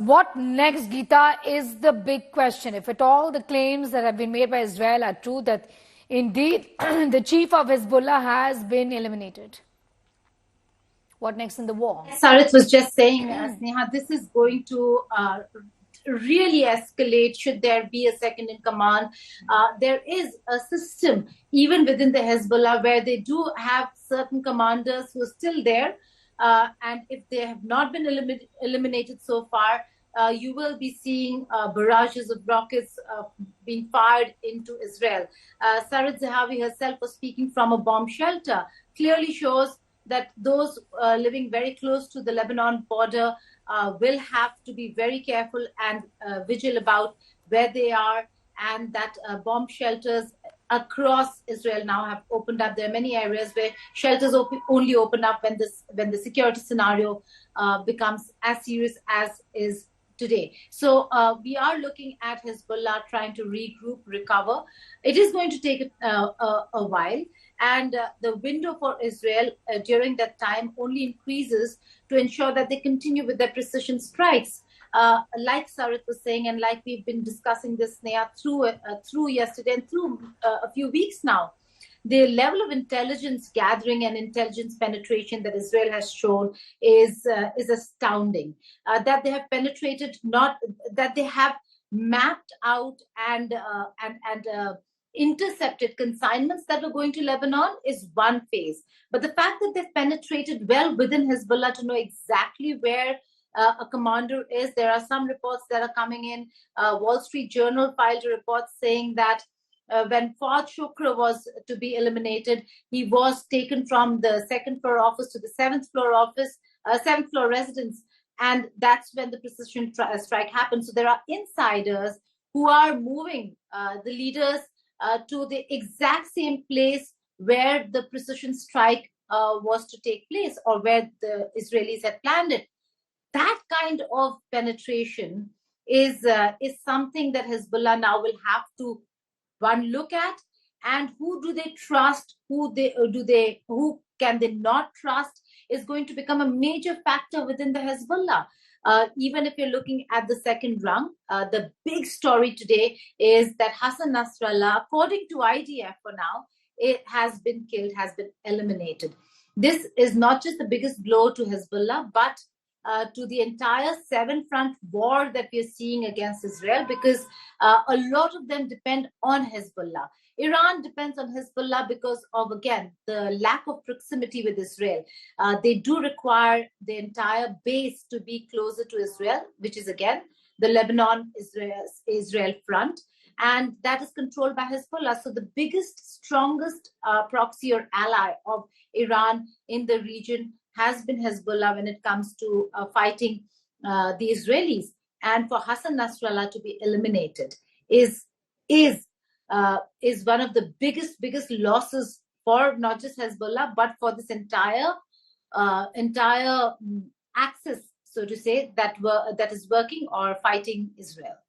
What next, Geeta, is the big question. If at all the claims that have been made by Israel are true, that indeed the chief of Hezbollah has been eliminated. What next in the war? Sarit was just saying, Sneha, this is going to really escalate should there be a second in command. There is a system, even within the Hezbollah, where they do have certain commanders who are still there. And if they have not been eliminated so far, you will be seeing barrages of rockets being fired into Israel. Sarit Zahawi herself was speaking from a bomb shelter, clearly shows that those living very close to the Lebanon border will have to be very careful and vigilant about where they are, and that bomb shelters across Israel now have opened up. There are many areas where shelters only open up when the security scenario becomes as serious as is today. So we are looking at Hezbollah trying to regroup, recover. It is going to take a while. And the window for Israel during that time only increases to ensure that they continue with their precision strikes. Like Sarit was saying, and like we've been discussing this, Sneha, through yesterday and through a few weeks now, the level of intelligence gathering and intelligence penetration that Israel has shown is astounding. That they have penetrated, not that they have mapped out and intercepted consignments that were going to Lebanon is one phase. But the fact that they've penetrated well within Hezbollah to know exactly where a commander is, there are some reports that are coming in. Wall Street Journal filed a report saying that when Fawad Shukra was to be eliminated, he was taken from the second floor office to the seventh floor residence. And that's when the precision strike happened. So there are insiders who are moving the leaders to the exact same place where the precision strike was to take place, or where the Israelis had planned it. That kind of penetration is something that Hezbollah now will have to look at, and who do they trust, who can they not trust, is going to become a major factor within the Hezbollah. Even if you're looking at the second rung, the big story today is that Hassan Nasrallah, according to IDF for now, it has been killed, has been eliminated. This is not just the biggest blow to Hezbollah, but to the entire seven-front war that we're seeing against Israel, because a lot of them depend on Hezbollah. Iran depends on Hezbollah because of, again, the lack of proximity with Israel. They do require the entire base to be closer to Israel, which is, again, the Lebanon-Israel front. And that is controlled by Hezbollah. So the biggest, strongest proxy or ally of Iran in the region has been Hezbollah when it comes to fighting the Israelis. And for Hassan Nasrallah to be eliminated is one of the biggest losses for not just Hezbollah, but for this entire axis, so to say, that is working or fighting Israel.